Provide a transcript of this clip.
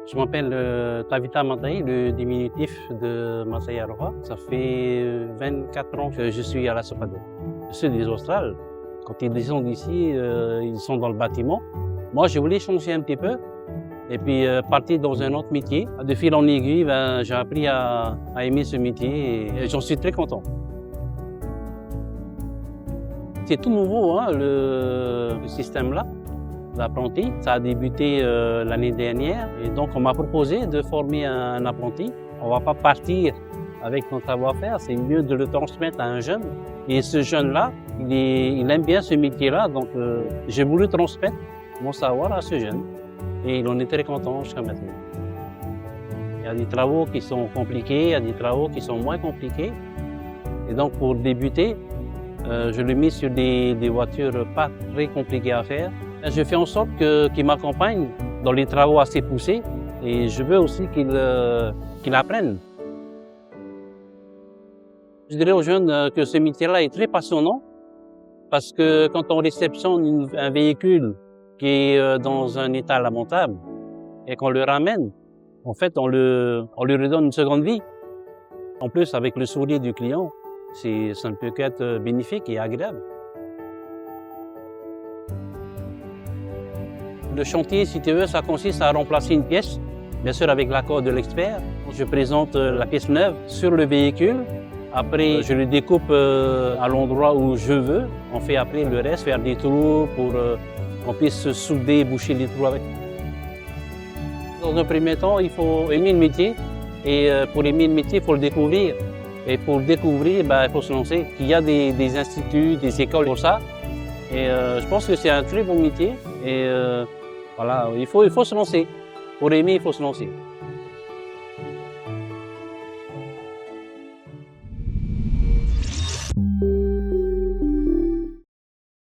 Je m'appelle Tavita Mataï, le diminutif de Masai Aroha. Ça fait 24 ans que je suis à la SOPADER. Ceux des Australes, quand ils descendent d'ici, ils sont dans le bâtiment. Moi, je voulais changer un petit peu et puis partir dans un autre métier. De fil en aiguille, j'ai appris à aimer ce métier et j'en suis très content. C'est tout nouveau, hein, le système-là. L'apprenti, ça a débuté l'année dernière et donc on m'a proposé de former un apprenti. On ne va pas partir avec notre savoir-faire, c'est mieux de le transmettre à un jeune. Et ce jeune-là, il aime bien ce métier-là, donc j'ai voulu transmettre mon savoir à ce jeune. Et il en est très content jusqu'à maintenant. Il y a des travaux qui sont compliqués, il y a des travaux qui sont moins compliqués. Et donc pour débuter, je l'ai mis sur des voitures pas très compliquées à faire. Je fais en sorte qu'il m'accompagne dans les travaux assez poussés et je veux aussi qu'il apprenne. Je dirais aux jeunes que ce métier-là est très passionnant parce que quand on réceptionne un véhicule qui est dans un état lamentable et qu'on le ramène, en fait, on lui redonne une seconde vie. En plus, avec le sourire du client, ça ne peut qu'être bénéfique et agréable. Le chantier, si tu veux, ça consiste à remplacer une pièce, bien sûr avec l'accord de l'expert. Je présente la pièce neuve sur le véhicule. Après, je le découpe à l'endroit où je veux. On fait après le reste, faire des trous pour qu'on puisse souder, boucher les trous avec. Dans un premier temps, il faut aimer le métier. Et pour aimer le métier, il faut le découvrir. Et pour le découvrir, il faut se lancer. Il y a des instituts, des écoles pour ça. Et je pense que c'est un très bon métier. Et voilà, il faut se lancer. Pour aimer, il faut se lancer.